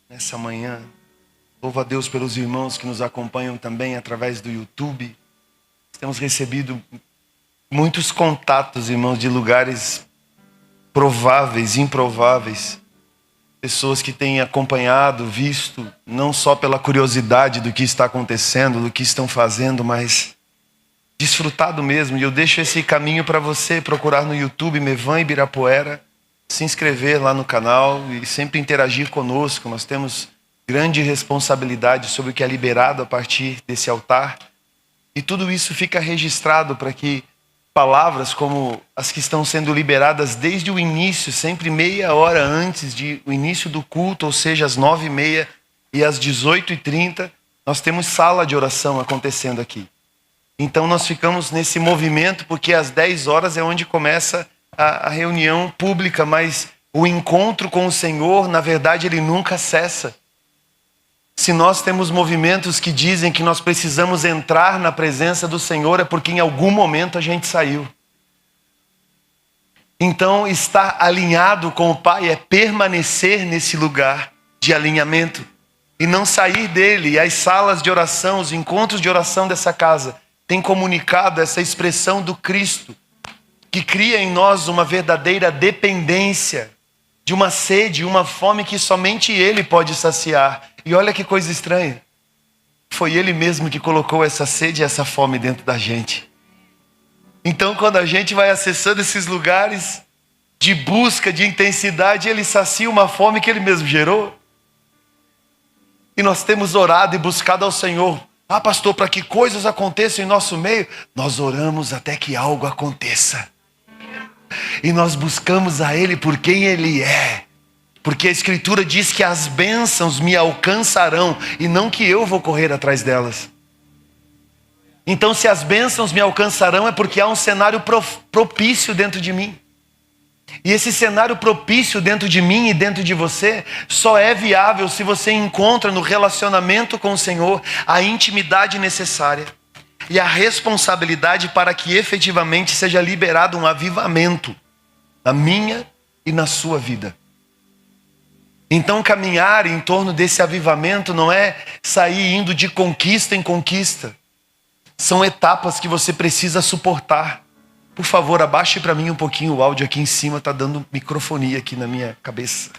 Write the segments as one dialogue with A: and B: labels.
A: nessa manhã. Louvo a Deus pelos irmãos que nos acompanham também através do YouTube. Temos recebido muitos contatos, irmãos, de lugares prováveis, improváveis. Pessoas que têm acompanhado, visto, não só pela curiosidade do que está acontecendo, do que estão fazendo, mas desfrutado mesmo. E eu deixo esse caminho para você procurar no YouTube Mevan Ibirapuera, se inscrever lá no canal e sempre interagir conosco. Nós temos grande responsabilidade sobre o que é liberado a partir desse altar. E tudo isso fica registrado para que palavras como as que estão sendo liberadas desde o início, sempre meia hora antes do início do culto, ou seja, às 9h30 e às 18h30, nós temos sala de oração acontecendo aqui. Então nós ficamos nesse movimento porque às 10 horas é onde começa a reunião pública, mas o encontro com o Senhor, na verdade, ele nunca cessa. Se nós temos movimentos que dizem que nós precisamos entrar na presença do Senhor, é porque em algum momento a gente saiu. Então, estar alinhado com o Pai é permanecer nesse lugar de alinhamento e não sair dele. E as salas de oração, os encontros de oração dessa casa têm comunicado essa expressão do Cristo, que cria em nós uma verdadeira dependência, de uma sede, uma fome que somente Ele pode saciar. E olha que coisa estranha. Foi Ele mesmo que colocou essa sede e essa fome dentro da gente. Então, quando a gente vai acessando esses lugares de busca, de intensidade, Ele sacia uma fome que Ele mesmo gerou. E nós temos orado e buscado ao Senhor. Ah, pastor, para que coisas aconteçam em nosso meio? Nós oramos até que algo aconteça. E nós buscamos a Ele por quem Ele é. Porque a Escritura diz que as bênçãos me alcançarão e não que eu vou correr atrás delas. Então, se as bênçãos me alcançarão é porque há um cenário propício dentro de mim. E esse cenário propício dentro de mim e dentro de você só é viável se você encontra no relacionamento com o Senhor a intimidade necessária e a responsabilidade para que efetivamente seja liberado um avivamento na minha e na sua vida. Então, caminhar em torno desse avivamento não é sair indo de conquista em conquista. São etapas que você precisa suportar. Por favor, abaixe para mim um pouquinho o áudio aqui em cima, está dando microfonia aqui na minha cabeça.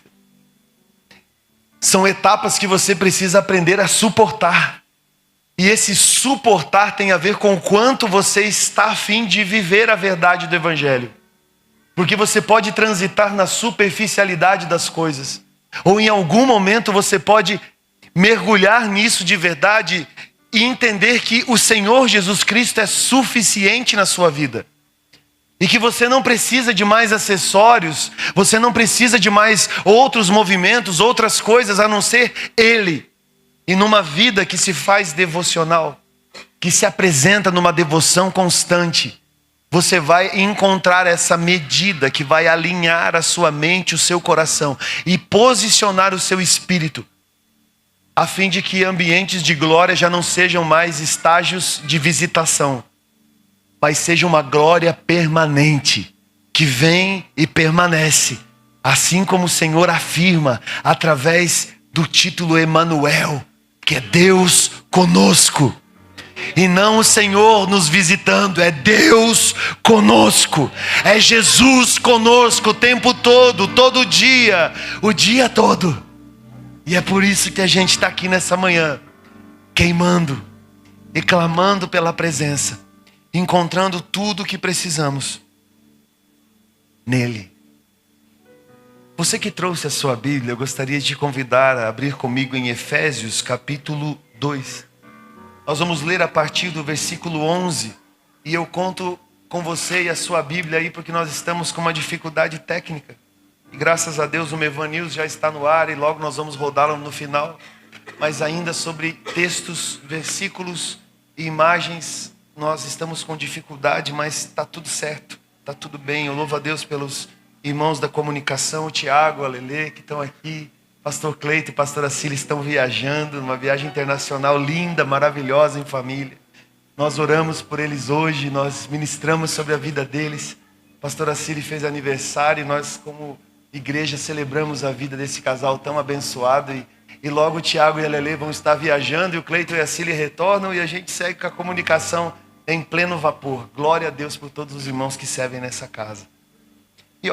A: São etapas que você precisa aprender a suportar. E esse suportar tem a ver com o quanto você está a fim de viver a verdade do Evangelho. Porque você pode transitar na superficialidade das coisas. Ou em algum momento você pode mergulhar nisso de verdade e entender que o Senhor Jesus Cristo é suficiente na sua vida. E que você não precisa de mais acessórios, você não precisa de mais outros movimentos, outras coisas a não ser Ele. E numa vida que se faz devocional, que se apresenta numa devoção constante, você vai encontrar essa medida que vai alinhar a sua mente, o seu coração e posicionar o seu espírito, a fim de que ambientes de glória já não sejam mais estágios de visitação, mas seja uma glória permanente, que vem e permanece, assim como o Senhor afirma através do título Emanuel, que é Deus conosco. E não o Senhor nos visitando, é Deus conosco, é Jesus conosco o tempo todo, todo dia, o dia todo. E é por isso que a gente está aqui nessa manhã, queimando e clamando pela presença, encontrando tudo o que precisamos nele. Você que trouxe a sua Bíblia, eu gostaria de te convidar a abrir comigo em Efésios capítulo 2. Nós vamos ler a partir do versículo 11. E eu conto com você e a sua Bíblia aí, porque nós estamos com uma dificuldade técnica. E graças a Deus o Mevan News já está no ar e logo nós vamos rodá-lo no final. Mas ainda sobre textos, versículos e imagens, nós estamos com dificuldade, mas está tudo certo, está tudo bem. Eu louvo a Deus pelos irmãos da comunicação, o Tiago, a Lelê, que estão aqui. Pastor Cleito e pastora Cília estão viajando, numa viagem internacional linda, maravilhosa em família. Nós oramos por eles hoje, nós ministramos sobre a vida deles. Pastora Cília fez aniversário e nós, como igreja, celebramos a vida desse casal tão abençoado. E logo o Tiago e a Lele vão estar viajando, e o Cleiton e a Cília retornam, e a gente segue com a comunicação em pleno vapor. Glória a Deus por todos os irmãos que servem nessa casa. E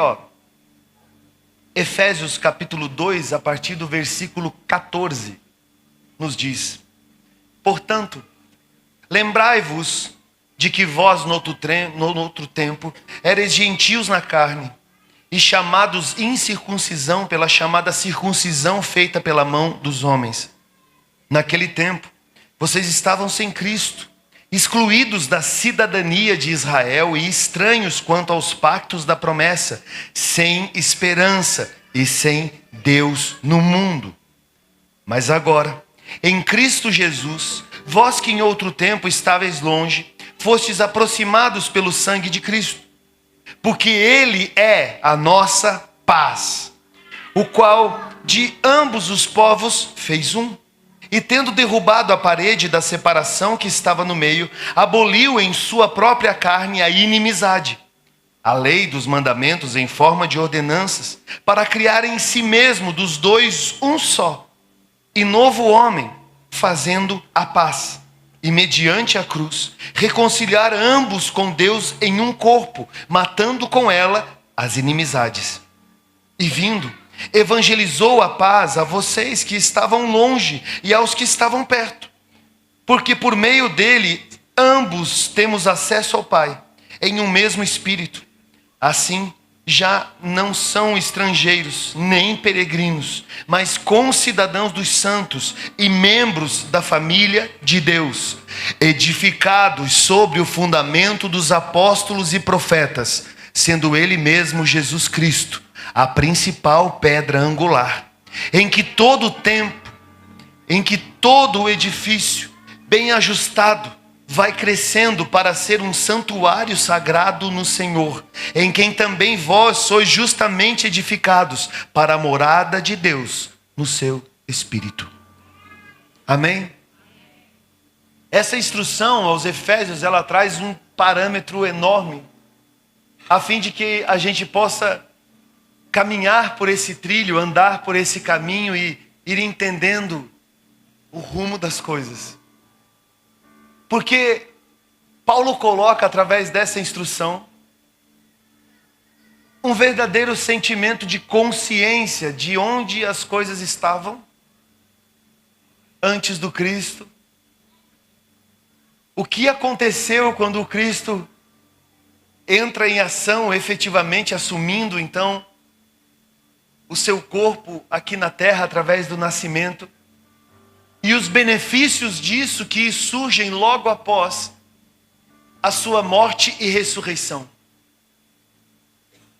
A: Efésios capítulo 2, a partir do versículo 14, nos diz: portanto, lembrai-vos de que vós no outro tempo eres gentios na carne, e chamados incircuncisão pela chamada circuncisão feita pela mão dos homens. Naquele tempo, vocês estavam sem Cristo, excluídos da cidadania de Israel e estranhos quanto aos pactos da promessa, sem esperança e sem Deus no mundo. Mas agora, em Cristo Jesus, vós que em outro tempo estáveis longe, fostes aproximados pelo sangue de Cristo, porque Ele é a nossa paz, o qual de ambos os povos fez um, e tendo derrubado a parede da separação que estava no meio, aboliu em sua própria carne a inimizade, a lei dos mandamentos em forma de ordenanças, para criar em si mesmo dos dois um só, e novo homem, fazendo a paz, e mediante a cruz, reconciliar ambos com Deus em um corpo, matando com ela as inimizades. E vindo, evangelizou a paz a vocês que estavam longe e aos que estavam perto, porque por meio dele ambos temos acesso ao Pai, em um mesmo Espírito. Assim, já não são estrangeiros, nem peregrinos, mas concidadãos dos santos e membros da família de Deus, edificados sobre o fundamento dos apóstolos e profetas, sendo Ele mesmo Jesus Cristo a principal pedra angular, em que todo o edifício bem ajustado vai crescendo para ser um santuário sagrado no Senhor, em quem também vós sois justamente edificados para a morada de Deus no seu Espírito. Amém? Essa instrução aos Efésios, ela traz um parâmetro enorme, a fim de que a gente possa caminhar por esse trilho, andar por esse caminho e ir entendendo o rumo das coisas. Porque Paulo coloca através dessa instrução um verdadeiro sentimento de consciência de onde as coisas estavam antes do Cristo. O que aconteceu quando o Cristo entra em ação, efetivamente assumindo então o seu corpo aqui na terra através do nascimento. E os benefícios disso que surgem logo após a sua morte e ressurreição.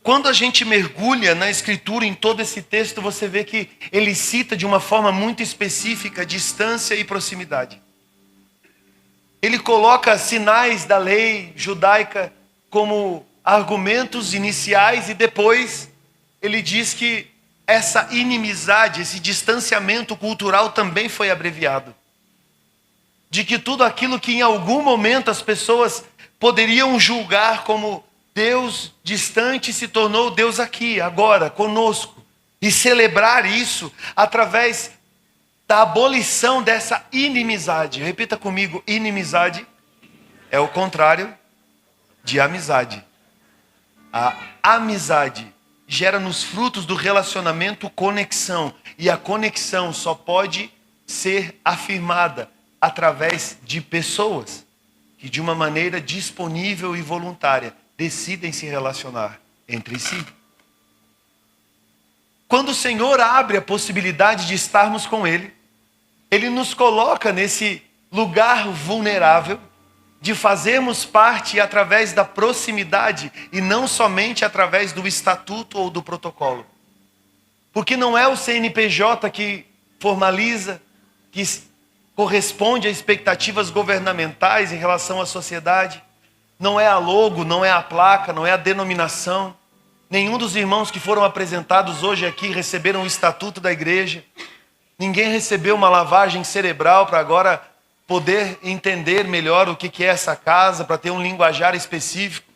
A: Quando a gente mergulha na Escritura, em todo esse texto, você vê que ele cita de uma forma muito específica distância e proximidade. Ele coloca sinais da lei judaica como argumentos iniciais e depois ele diz que essa inimizade, esse distanciamento cultural também foi abreviado. De que tudo aquilo que em algum momento as pessoas poderiam julgar como Deus distante se tornou Deus aqui, agora, conosco. E celebrar isso através da abolição dessa inimizade. Repita comigo, inimizade é o contrário de amizade. A amizade gera nos frutos do relacionamento conexão. E a conexão só pode ser afirmada através de pessoas que de uma maneira disponível e voluntária decidem se relacionar entre si. Quando o Senhor abre a possibilidade de estarmos com Ele, Ele nos coloca nesse lugar vulnerável de fazermos parte através da proximidade e não somente através do estatuto ou do protocolo. Porque não é o CNPJ que formaliza, que corresponde a expectativas governamentais em relação à sociedade. Não é a logo, não é a placa, não é a denominação. Nenhum dos irmãos que foram apresentados hoje aqui receberam o estatuto da igreja. Ninguém recebeu uma lavagem cerebral para agora poder entender melhor o que é essa casa, para ter um linguajar específico.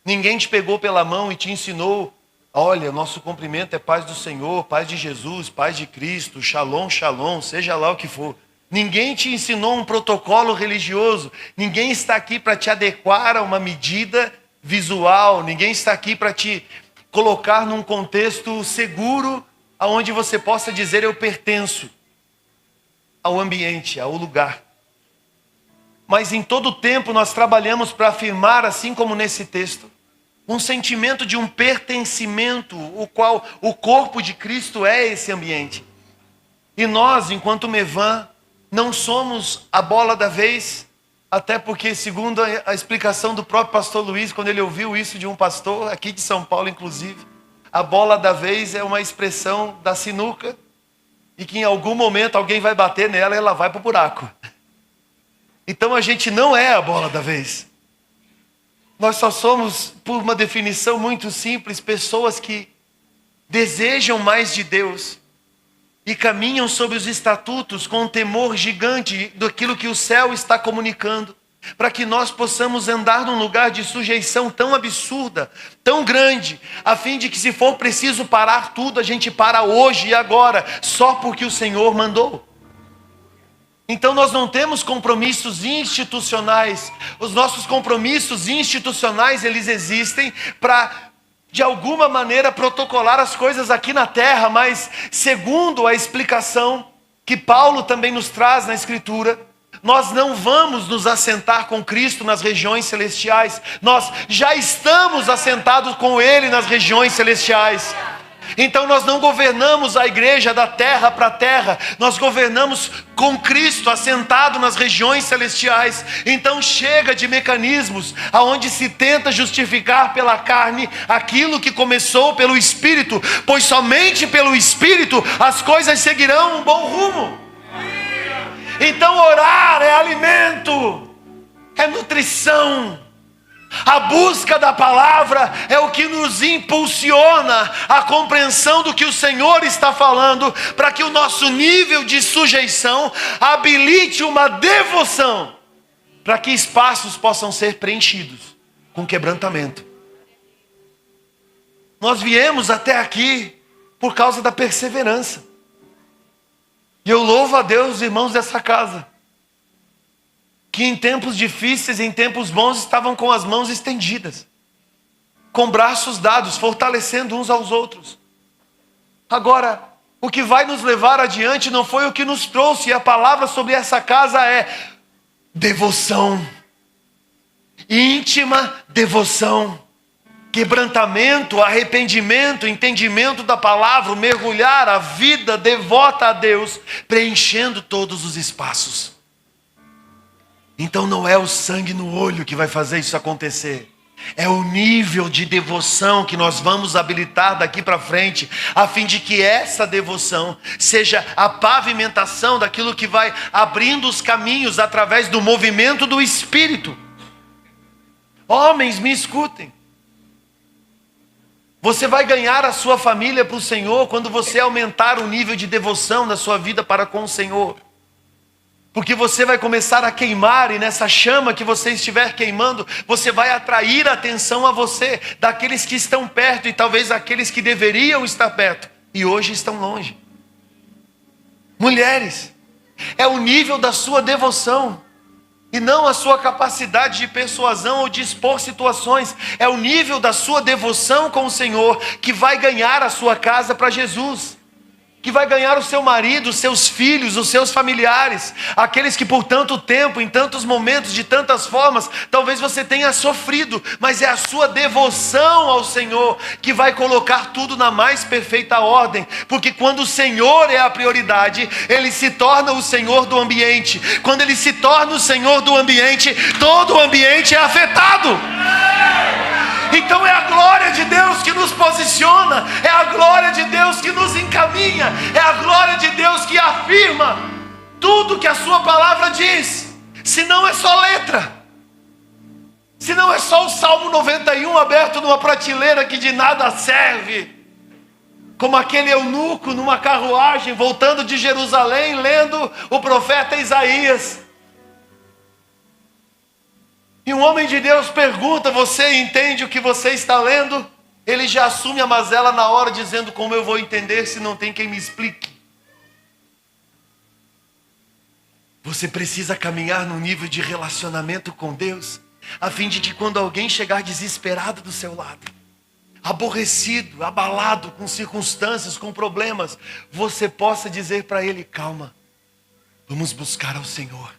A: Ninguém te pegou pela mão e te ensinou Olha, nosso cumprimento é paz do Senhor, paz de Jesus, paz de Cristo, shalom, shalom, seja lá o que for. Ninguém te ensinou um protocolo religioso. Ninguém está aqui para te adequar a uma medida visual. Ninguém está aqui para te colocar num contexto seguro, aonde você possa dizer eu pertenço ao ambiente, ao lugar. Mas em todo tempo nós trabalhamos para afirmar, assim como nesse texto, um sentimento de um pertencimento, o qual o corpo de Cristo é esse ambiente. E nós, enquanto Mevan, não somos a bola da vez, até porque, segundo a explicação do próprio pastor Luiz, quando ele ouviu isso de um pastor, aqui de São Paulo inclusive, a bola da vez é uma expressão da sinuca, e que em algum momento alguém vai bater nela e ela vai para o buraco. Então a gente não é a bola da vez. Nós só somos, por uma definição muito simples, pessoas que desejam mais de Deus e caminham sob os estatutos com um temor gigante daquilo que o céu está comunicando, para que nós possamos andar num lugar de sujeição tão absurda, tão grande, a fim de que, se for preciso parar tudo, a gente para hoje e agora, só porque o Senhor mandou. Então nós não temos compromissos institucionais. Os nossos compromissos institucionais, eles existem para, de alguma maneira, protocolar as coisas aqui na terra, mas segundo a explicação que Paulo também nos traz na Escritura, nós não vamos nos assentar com Cristo nas regiões celestiais. Nós já estamos assentados com Ele nas regiões celestiais. Então nós não governamos a igreja da terra para a terra, nós governamos com Cristo assentado nas regiões celestiais. Então chega de mecanismos aonde se tenta justificar pela carne aquilo que começou pelo Espírito, pois somente pelo Espírito as coisas seguirão um bom rumo. Então orar é alimento, é nutrição. A busca da palavra é o que nos impulsiona a compreensão do que o Senhor está falando, para que o nosso nível de sujeição habilite uma devoção, para que espaços possam ser preenchidos com quebrantamento. Nós viemos até aqui por causa da perseverança. E eu louvo a Deus, irmãos dessa casa, que em tempos difíceis, em tempos bons, estavam com as mãos estendidas, com braços dados, fortalecendo uns aos outros. Agora, o que vai nos levar adiante não foi o que nos trouxe, e a palavra sobre essa casa é devoção, íntima devoção, quebrantamento, arrependimento, entendimento da palavra, mergulhar a vida devota a Deus, preenchendo todos os espaços. Então não é o sangue no olho que vai fazer isso acontecer. É o nível de devoção que nós vamos habilitar daqui para frente, a fim de que essa devoção seja a pavimentação daquilo que vai abrindo os caminhos através do movimento do Espírito. Homens, me escutem. Você vai ganhar a sua família para o Senhor quando você aumentar o nível de devoção da sua vida para com o Senhor. Porque você vai começar a queimar, e nessa chama que você estiver queimando, você vai atrair a atenção a você, daqueles que estão perto, e talvez aqueles que deveriam estar perto, e hoje estão longe. Mulheres, é o nível da sua devoção, e não a sua capacidade de persuasão ou de expor situações. É o nível da sua devoção com o Senhor que vai ganhar a sua casa para Jesus, que vai ganhar o seu marido, os seus filhos, os seus familiares, aqueles que por tanto tempo, em tantos momentos, de tantas formas, talvez você tenha sofrido, mas é a sua devoção ao Senhor que vai colocar tudo na mais perfeita ordem, porque quando o Senhor é a prioridade, Ele se torna o Senhor do ambiente. Quando Ele se torna o Senhor do ambiente, todo o ambiente é afetado. Então é a glória de Deus que nos posiciona, é a glória de Deus que nos encaminha, é a glória de Deus que afirma tudo que a sua palavra diz. Se não é só letra, se não é só o Salmo 91 aberto numa prateleira que de nada serve, como aquele eunuco numa carruagem voltando de Jerusalém lendo o profeta Isaías. E um homem de Deus pergunta: você entende o que você está lendo? Ele já assume a mazela na hora, dizendo: como eu vou entender se não tem quem me explique? Você precisa caminhar num nível de relacionamento com Deus, a fim de que quando alguém chegar desesperado do seu lado, aborrecido, abalado com circunstâncias, com problemas, você possa dizer para ele: calma, vamos buscar ao Senhor,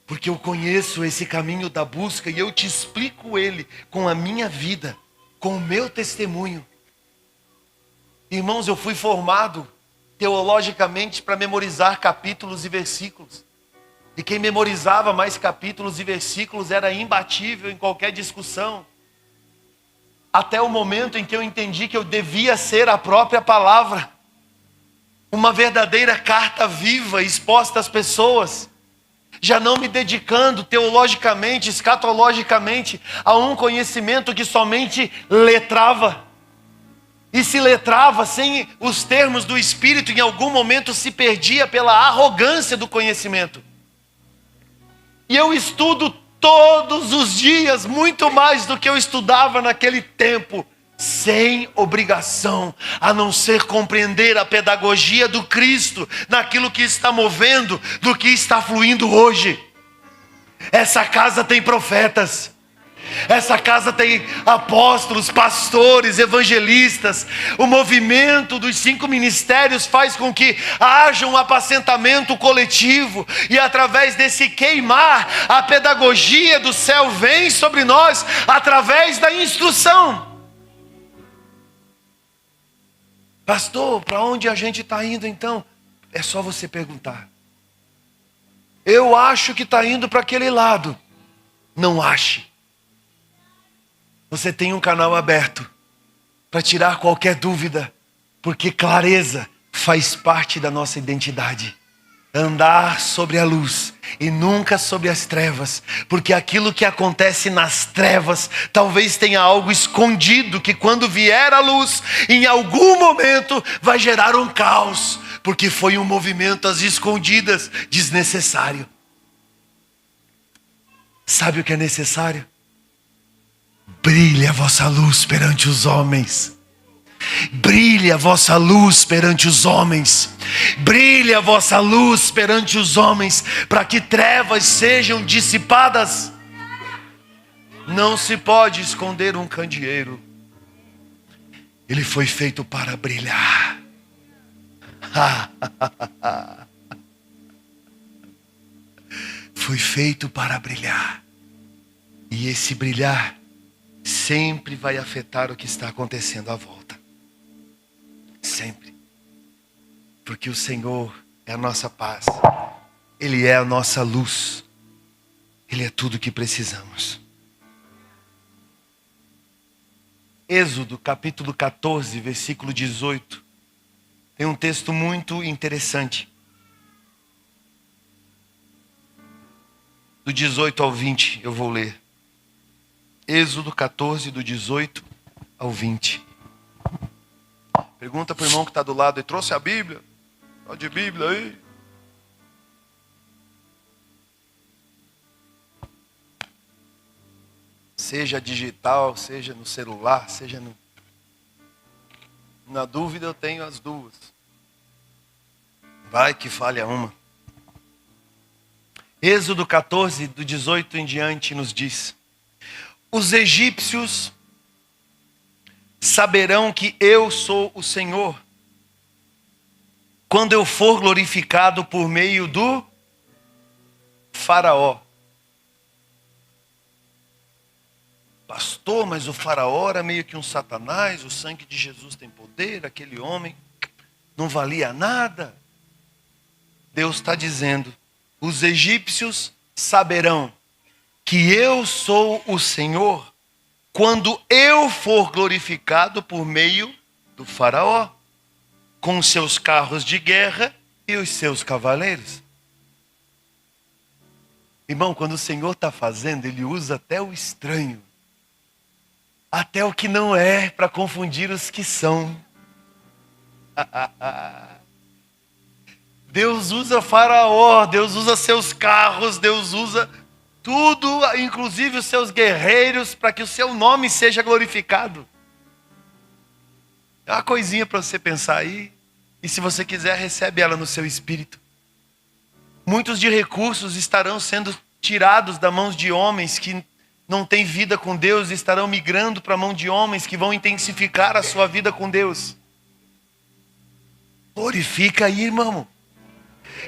A: porque eu conheço esse caminho da busca e eu te explico ele com a minha vida, com o meu testemunho. Irmãos, eu fui formado teologicamente para memorizar capítulos e versículos. E quem memorizava mais capítulos e versículos era imbatível em qualquer discussão. Até o momento em que eu entendi que eu devia ser a própria palavra. Uma verdadeira carta viva exposta às pessoas. Já não me dedicando teologicamente, escatologicamente, a um conhecimento que somente letrava. E se letrava sem os termos do Espírito, em algum momento se perdia pela arrogância do conhecimento. E eu estudo todos os dias, muito mais do que eu estudava naquele tempo, sem obrigação, a não ser compreender a pedagogia do Cristo, naquilo que está movendo, do que está fluindo hoje. Essa casa tem profetas. Essa casa tem apóstolos, pastores, evangelistas. O movimento dos 5 ministérios faz com que haja um apacentamento coletivo. E através desse queimar, a pedagogia do céu vem sobre nós através da instrução. Pastor, para onde a gente está indo então? É só você perguntar. Eu acho que está indo para aquele lado. Não ache. Você tem um canal aberto para tirar qualquer dúvida, porque clareza faz parte da nossa identidade. Andar sobre a luz e nunca sobre as trevas, porque aquilo que acontece nas trevas talvez tenha algo escondido que quando vier a luz, em algum momento vai gerar um caos, porque foi um movimento às escondidas desnecessário. Sabe o que é necessário? Brilhe a vossa luz perante os homens. Brilhe a vossa luz perante os homens. Brilhe a vossa luz perante os homens, para que trevas sejam dissipadas. Não se pode esconder um candeeiro. Ele foi feito para brilhar. Foi feito para brilhar. E esse brilhar sempre vai afetar o que está acontecendo à volta. Sempre. Porque o Senhor é a nossa paz. Ele é a nossa luz. Ele é tudo o que precisamos. Êxodo capítulo 14, versículo 18. Tem um texto muito interessante. Do 18 ao 20 eu vou ler. Êxodo 14, do 18 ao 20. Pergunta para o irmão que está do lado: ele trouxe a Bíblia? Olha de Bíblia aí. Seja digital, seja no celular, seja no... Na dúvida eu tenho as duas. Vai que falha uma. Êxodo 14, do 18 em diante nos diz: os egípcios saberão que eu sou o Senhor, quando eu for glorificado por meio do Faraó. Pastor, mas o Faraó era meio que um satanás, o sangue de Jesus tem poder, aquele homem não valia nada. Deus está dizendo: os egípcios saberão que eu sou o Senhor, quando eu for glorificado por meio do Faraó, com os seus carros de guerra e os seus cavaleiros. Irmão, quando o Senhor está fazendo, Ele usa até o estranho, até o que não é, para confundir os que são. Deus usa Faraó, Deus usa seus carros, Deus usa tudo, inclusive os seus guerreiros, para que o seu nome seja glorificado. É uma coisinha para você pensar aí. E se você quiser, recebe ela no seu espírito. Muitos de recursos estarão sendo tirados da mão de homens que não têm vida com Deus, e estarão migrando para a mão de homens que vão intensificar a sua vida com Deus. Glorifica aí, irmão.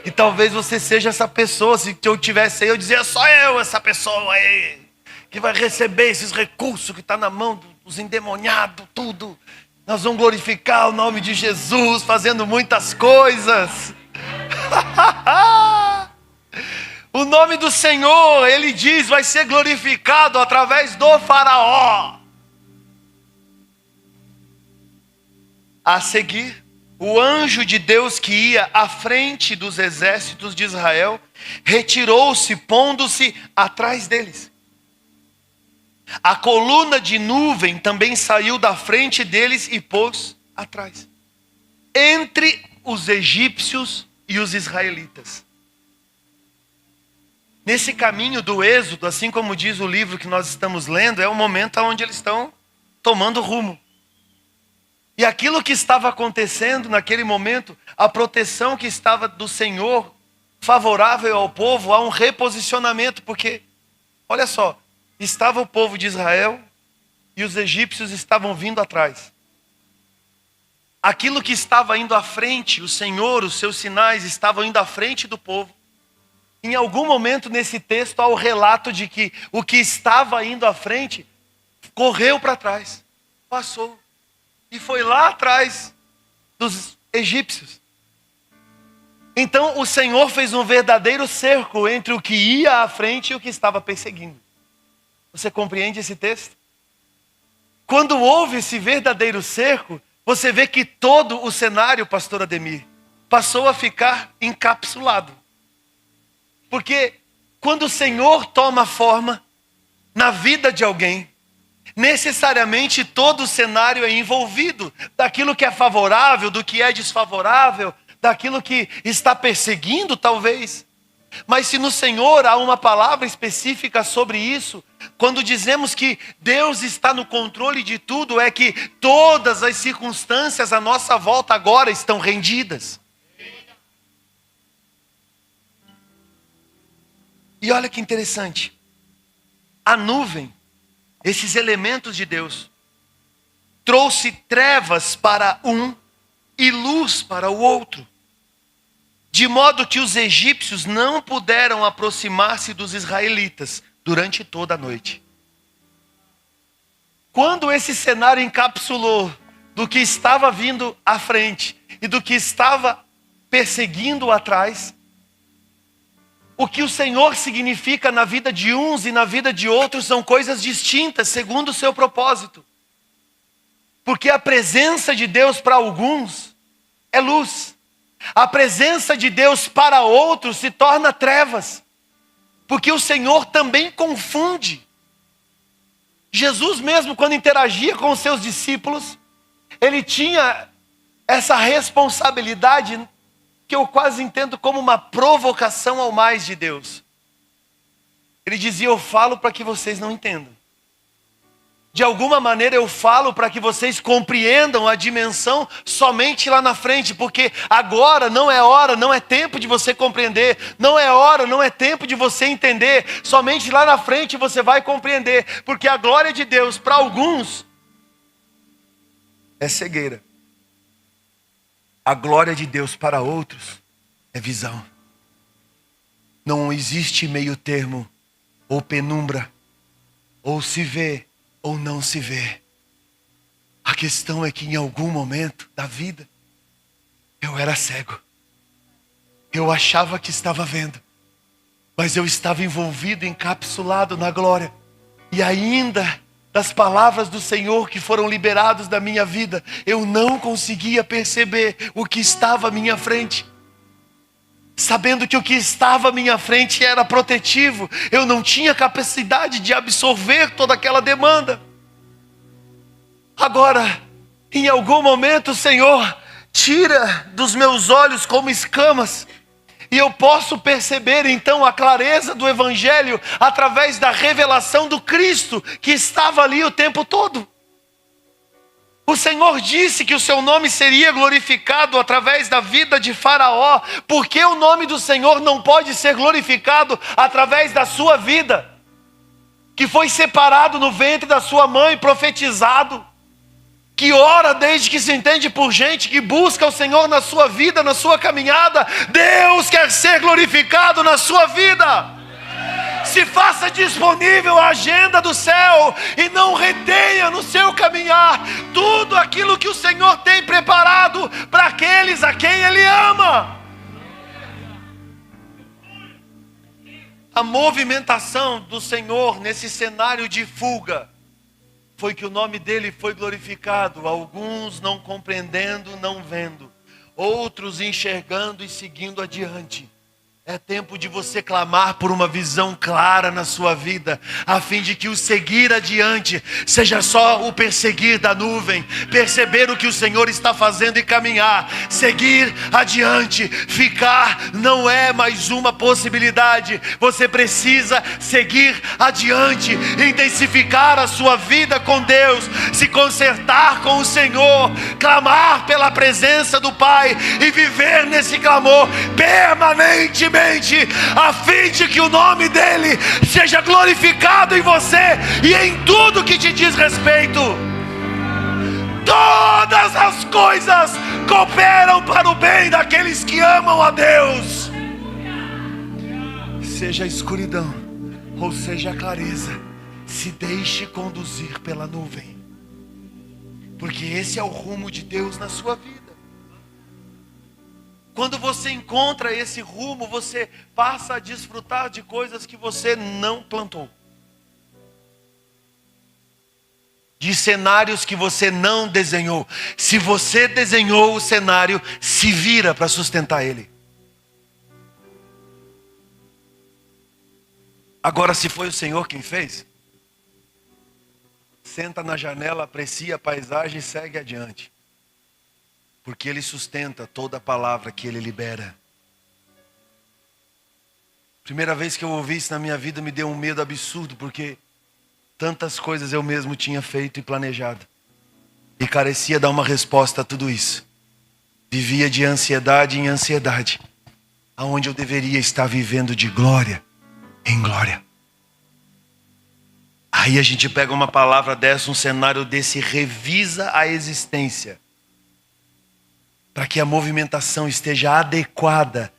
A: E talvez você seja essa pessoa. Se eu tivesse aí, eu dizia, só eu, essa pessoa aí, que vai receber esses recursos que está na mão dos endemoniados, tudo. Nós vamos glorificar o nome de Jesus, fazendo muitas coisas. O nome do Senhor, Ele diz, vai ser glorificado através do faraó. A seguir, o anjo de Deus que ia à frente dos exércitos de Israel, retirou-se, pondo-se atrás deles. A coluna de nuvem também saiu da frente deles e pôs atrás, entre os egípcios e os israelitas. Nesse caminho do êxodo, assim como diz o livro que nós estamos lendo, é o momento onde eles estão tomando rumo. E aquilo que estava acontecendo naquele momento, a proteção que estava do Senhor, favorável ao povo, a um reposicionamento, porque, olha só, estava o povo de Israel e os egípcios estavam vindo atrás. Aquilo que estava indo à frente, o Senhor, os seus sinais estavam indo à frente do povo. Em algum momento nesse texto há o relato de que o que estava indo à frente correu para trás, passou e foi lá atrás dos egípcios. Então o Senhor fez um verdadeiro cerco entre o que ia à frente e o que estava perseguindo. Você compreende esse texto? Quando houve esse verdadeiro cerco, você vê que todo o cenário, pastor Ademir, passou a ficar encapsulado. Porque quando o Senhor toma forma na vida de alguém, necessariamente todo o cenário é envolvido, daquilo que é favorável, do que é desfavorável, daquilo que está perseguindo talvez. Mas se no Senhor há uma palavra específica sobre isso, quando dizemos que Deus está no controle de tudo, é que todas as circunstâncias à nossa volta agora estão rendidas. E olha que interessante, a nuvem, esses elementos de Deus, trouxe trevas para um e luz para o outro, de modo que os egípcios não puderam aproximar-se dos israelitas durante toda a noite. Quando esse cenário encapsulou do que estava vindo à frente e do que estava perseguindo atrás, o que o Senhor significa na vida de uns e na vida de outros são coisas distintas, segundo o seu propósito. Porque a presença de Deus para alguns é luz. A presença de Deus para outros se torna trevas. Porque o Senhor também confunde. Jesus mesmo, quando interagia com os seus discípulos, ele tinha essa responsabilidade que eu quase entendo como uma provocação ao mais de Deus. Ele dizia, eu falo para que vocês não entendam. De alguma maneira eu falo para que vocês compreendam a dimensão somente lá na frente, porque agora não é hora, não é tempo de você compreender, não é hora, não é tempo de você entender, somente lá na frente você vai compreender, porque a glória de Deus para alguns é cegueira. A glória de Deus para outros é visão. Não existe meio termo, ou penumbra, ou se vê, ou não se vê. A questão é que em algum momento da vida, eu era cego. Eu achava que estava vendo, mas eu estava envolvido, encapsulado na glória. E ainda das palavras do Senhor que foram liberados da minha vida, eu não conseguia perceber o que estava à minha frente. Sabendo que o que estava à minha frente era protetivo, eu não tinha capacidade de absorver toda aquela demanda. Agora, em algum momento, o Senhor tira dos meus olhos como escamas, e eu posso perceber então a clareza do Evangelho através da revelação do Cristo que estava ali o tempo todo. O Senhor disse que o seu nome seria glorificado através da vida de Faraó. Por que o nome do Senhor não pode ser glorificado através da sua vida? Que foi separado no ventre da sua mãe, profetizado. Que ora desde que se entende por gente, que busca o Senhor na sua vida, na sua caminhada. Deus quer ser glorificado na sua vida. Se faça disponível a agenda do céu e não retenha no seu caminhar tudo aquilo que o Senhor tem preparado para aqueles a quem Ele ama. A movimentação do Senhor nesse cenário de fuga foi que o nome dele foi glorificado, alguns não compreendendo, não vendo, outros enxergando e seguindo adiante. É tempo de você clamar por uma visão clara na sua vida, a fim de que o seguir adiante seja só o perseguir da nuvem, perceber o que o Senhor está fazendo e caminhar. Seguir adiante, ficar não é mais uma possibilidade. Você precisa seguir adiante, intensificar a sua vida com Deus, se consertar com o Senhor, clamar pela presença do Pai e viver nesse clamor permanentemente, a fim de que o nome dele seja glorificado em você e em tudo que te diz respeito. Todas as coisas cooperam para o bem daqueles que amam a Deus. Seja a escuridão ou seja a clareza, se deixe conduzir pela nuvem, porque esse é o rumo de Deus na sua vida. Quando você encontra esse rumo, você passa a desfrutar de coisas que você não plantou, de cenários que você não desenhou. Se você desenhou o cenário, se vira para sustentar ele. Agora, se foi o Senhor quem fez, senta na janela, aprecia a paisagem e segue adiante. Porque Ele sustenta toda a palavra que Ele libera. Primeira vez que eu ouvi isso na minha vida me deu um medo absurdo, porque tantas coisas eu mesmo tinha feito e planejado, e carecia dar uma resposta a tudo isso. Vivia de ansiedade em ansiedade, aonde eu deveria estar vivendo de glória em glória. Aí a gente pega uma palavra dessa, um cenário desse, revisa a existência, para que a movimentação esteja adequada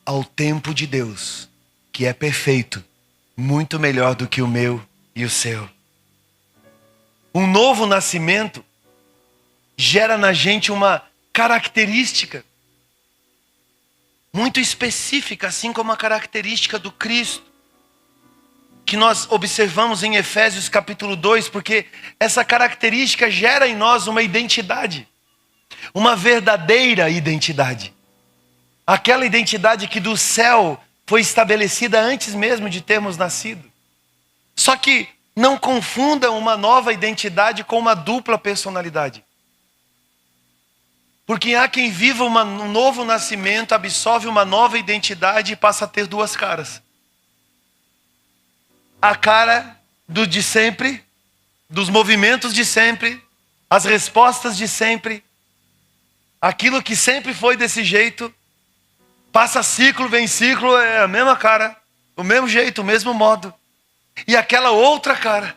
A: ao tempo de Deus, que é perfeito, muito melhor do que o meu e o seu. Um novo nascimento gera na gente uma característica muito específica, assim como a característica do Cristo, que nós observamos em Efésios capítulo 2, porque essa característica gera em nós uma identidade. Uma verdadeira identidade. Aquela identidade que do céu foi estabelecida antes mesmo de termos nascido. Só que não confunda uma nova identidade com uma dupla personalidade. Porque há quem viva um novo nascimento, absorve uma nova identidade e passa a ter duas caras. A cara do de sempre, dos movimentos de sempre, as respostas de sempre. Aquilo que sempre foi desse jeito, passa ciclo, vem ciclo, é a mesma cara, o mesmo jeito, o mesmo modo. E aquela outra cara,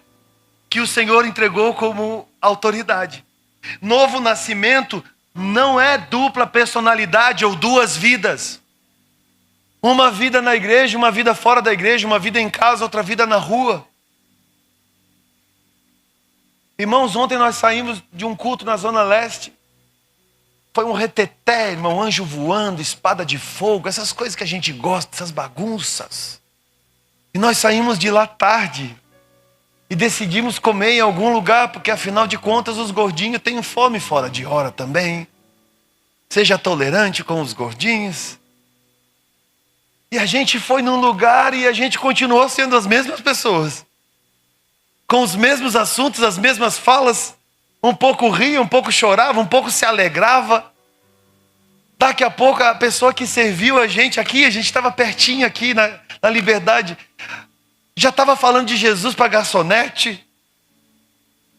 A: que o Senhor entregou como autoridade. Novo nascimento não é dupla personalidade ou duas vidas. Uma vida na igreja, uma vida fora da igreja, uma vida em casa, outra vida na rua. Irmãos, ontem nós saímos de um culto na Zona Leste. Foi um reteté, irmão, anjo voando, espada de fogo, essas coisas que a gente gosta, essas bagunças. E nós saímos de lá tarde e decidimos comer em algum lugar, porque afinal de contas os gordinhos têm fome fora de hora também. Seja tolerante com os gordinhos. E a gente foi num lugar e a gente continuou sendo as mesmas pessoas. Com os mesmos assuntos, as mesmas falas. Um pouco ria, um pouco chorava, um pouco se alegrava. Daqui a pouco a pessoa que serviu a gente estava pertinho aqui na Liberdade, já estava falando de Jesus para a garçonete.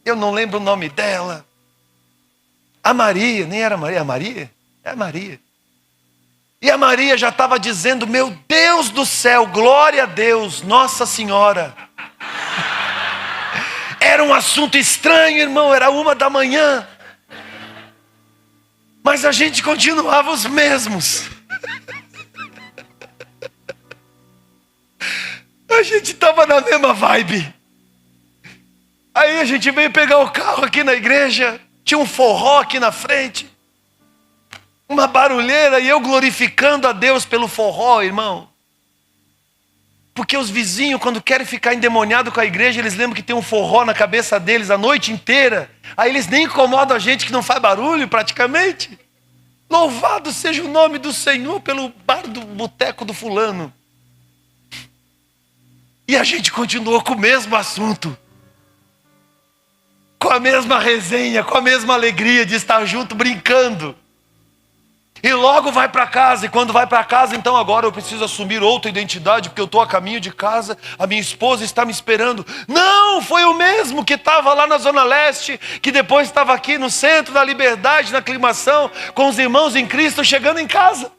A: Eu não lembro o nome dela. A Maria, nem era Maria, a Maria? É a Maria. E a Maria já estava dizendo: meu Deus do céu, glória a Deus, Nossa Senhora. Era um assunto estranho, irmão, era 1h. Mas a gente continuava os mesmos. A gente estava na mesma vibe. Aí a gente veio pegar o carro aqui na igreja, tinha um forró aqui na frente, uma barulheira, e eu glorificando a Deus pelo forró, irmão. Porque os vizinhos, quando querem ficar endemoniados com a igreja, eles lembram que tem um forró na cabeça deles a noite inteira. Aí eles nem incomodam a gente que não faz barulho praticamente. Louvado seja o nome do Senhor pelo bar do boteco do fulano. E a gente continuou com o mesmo assunto. Com a mesma resenha, com a mesma alegria de estar junto, brincando. E logo vai para casa, e quando vai para casa, então agora eu preciso assumir outra identidade, porque eu estou a caminho de casa, a minha esposa está me esperando. Não, foi o mesmo que estava lá na Zona Leste, que depois estava aqui no centro da Liberdade, na aclimação, com os irmãos em Cristo, chegando em casa.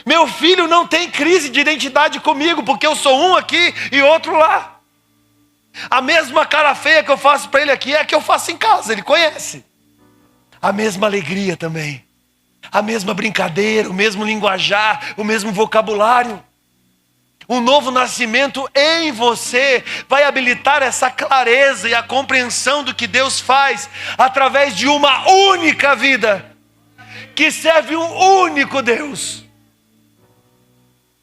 A: Meu filho não tem crise de identidade comigo, porque eu sou um aqui e outro lá. A mesma cara feia que eu faço para ele aqui é a que eu faço em casa, ele conhece. A mesma alegria também. A mesma brincadeira, o mesmo linguajar, o mesmo vocabulário. O novo nascimento em você vai habilitar essa clareza e a compreensão do que Deus faz através de uma única vida que serve um único Deus.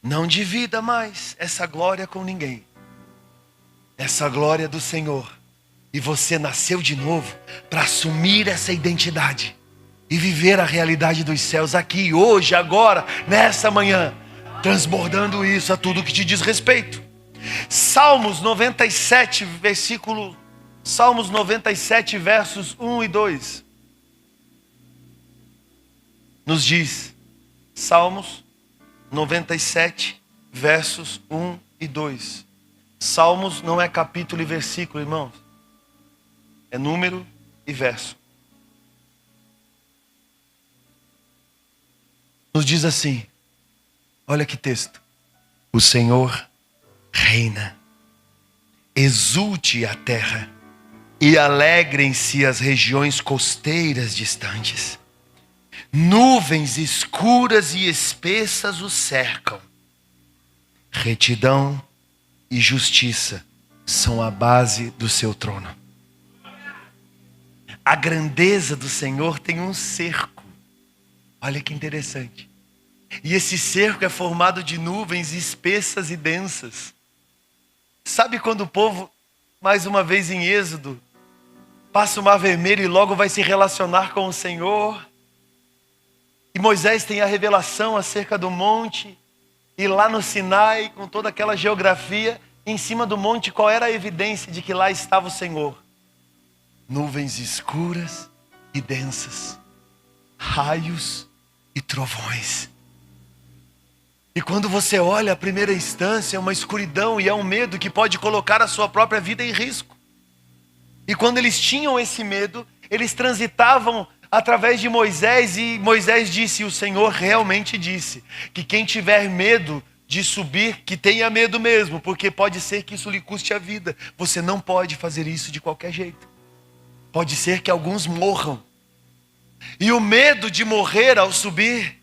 A: Não divida mais essa glória com ninguém. Essa glória do Senhor. E você nasceu de novo para assumir essa identidade e viver a realidade dos céus aqui, hoje, agora, nessa manhã, transbordando isso a tudo que te diz respeito. Salmos 97, versos 1 e 2. Nos diz, Salmos 97, versos 1 e 2. Salmos não é capítulo e versículo, irmãos. É número e verso. Nos diz assim, olha que texto. O Senhor reina, exulte a terra e alegrem-se as regiões costeiras distantes. Nuvens escuras e espessas o cercam. Retidão e justiça são a base do seu trono. A grandeza do Senhor tem um cerco. Olha que interessante. E esse cerco é formado de nuvens espessas e densas. Sabe quando o povo, mais uma vez em Êxodo, passa o Mar Vermelho e logo vai se relacionar com o Senhor? E Moisés tem a revelação acerca do monte. E lá no Sinai, com toda aquela geografia, em cima do monte, qual era a evidência de que lá estava o Senhor? Nuvens escuras e densas, raios e trovões. E quando você olha, a primeira instância é uma escuridão e é um medo que pode colocar a sua própria vida em risco. E quando eles tinham esse medo, eles transitavam através de Moisés, e Moisés disse, e o Senhor realmente disse, que quem tiver medo de subir, que tenha medo mesmo, porque pode ser que isso lhe custe a vida. Você não pode fazer isso de qualquer jeito. Pode ser que alguns morram. E o medo de morrer ao subir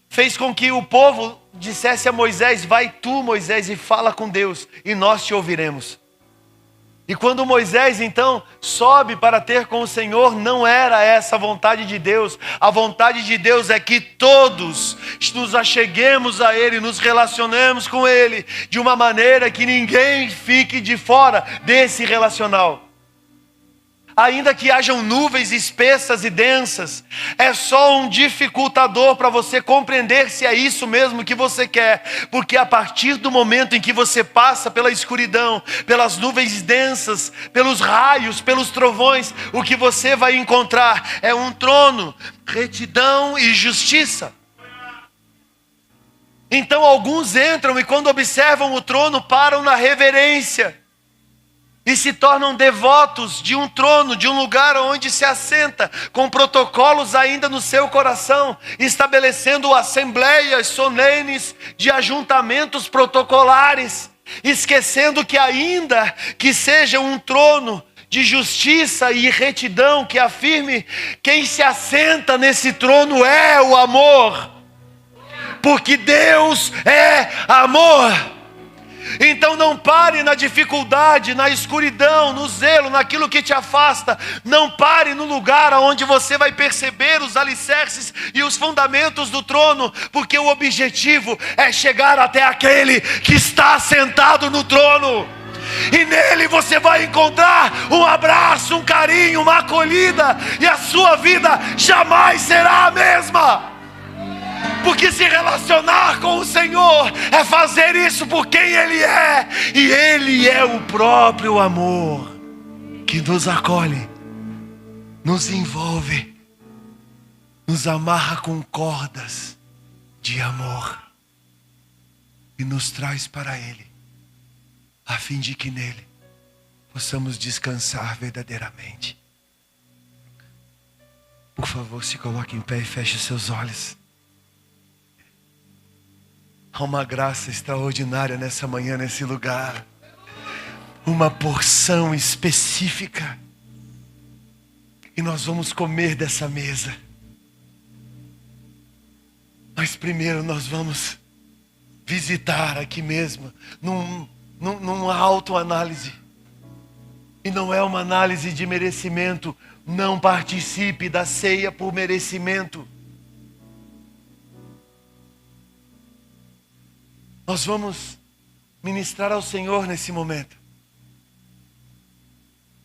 A: fez com que o povo dissesse a Moisés, vai tu, Moisés, e fala com Deus, e nós te ouviremos. E quando Moisés então sobe para ter com o Senhor, não era essa a vontade de Deus. A vontade de Deus é que todos nos acheguemos a Ele, nos relacionemos com Ele, de uma maneira que ninguém fique de fora desse relacional. Ainda que hajam nuvens espessas e densas, é só um dificultador para você compreender se é isso mesmo que você quer. Porque a partir do momento em que você passa pela escuridão, pelas nuvens densas, pelos raios, pelos trovões, o que você vai encontrar é um trono, retidão e justiça. Então alguns entram e quando observam o trono param na reverência. e se tornam devotos de um trono, de um lugar onde se assenta, com protocolos ainda no seu coração, estabelecendo assembleias solenes de ajuntamentos protocolares, esquecendo que ainda que seja um trono de justiça e retidão que afirme, quem se assenta nesse trono é o amor, porque Deus é amor. Então não pare na dificuldade, na escuridão, no zelo, naquilo que te afasta. Não pare no lugar onde você vai perceber os alicerces e os fundamentos do trono, porque o objetivo é chegar até aquele que está sentado no trono. E nele você vai encontrar um abraço, um carinho, uma acolhida, e a sua vida jamais será a mesma. Porque se relacionar com o Senhor é fazer isso por quem Ele é. E Ele é o próprio amor que nos acolhe, nos envolve, nos amarra com cordas de amor e nos traz para Ele, a fim de que nele possamos descansar verdadeiramente. Por favor, se coloque em pé e feche seus olhos. Há uma graça extraordinária nessa manhã, nesse lugar. Uma porção específica. E nós vamos comer dessa mesa. Mas primeiro nós vamos visitar aqui mesmo, numa autoanálise. E não é uma análise de merecimento. Não participe da ceia por merecimento. Nós vamos ministrar ao Senhor nesse momento.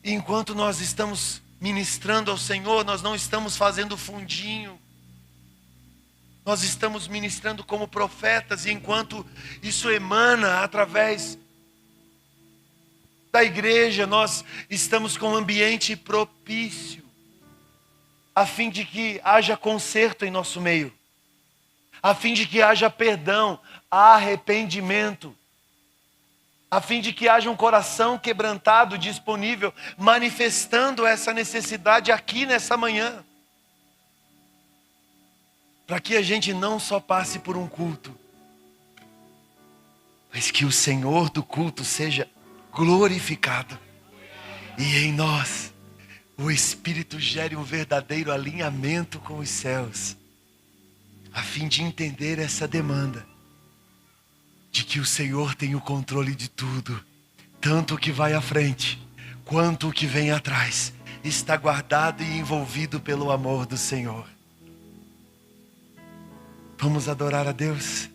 A: E enquanto nós estamos ministrando ao Senhor, nós não estamos fazendo fundinho. Nós estamos ministrando como profetas, e enquanto isso emana através da igreja, nós estamos com um ambiente propício, a fim de que haja conserto em nosso meio, a fim de que haja perdão, arrependimento, a fim de que haja um coração quebrantado, disponível, manifestando essa necessidade aqui nessa manhã. Para que a gente não só passe por um culto, mas que o Senhor do culto seja glorificado. E em nós, o Espírito gere um verdadeiro alinhamento com os céus, a fim de entender essa demanda, de que o Senhor tem o controle de tudo, tanto o que vai à frente, quanto o que vem atrás, está guardado e envolvido pelo amor do Senhor. Vamos adorar a Deus.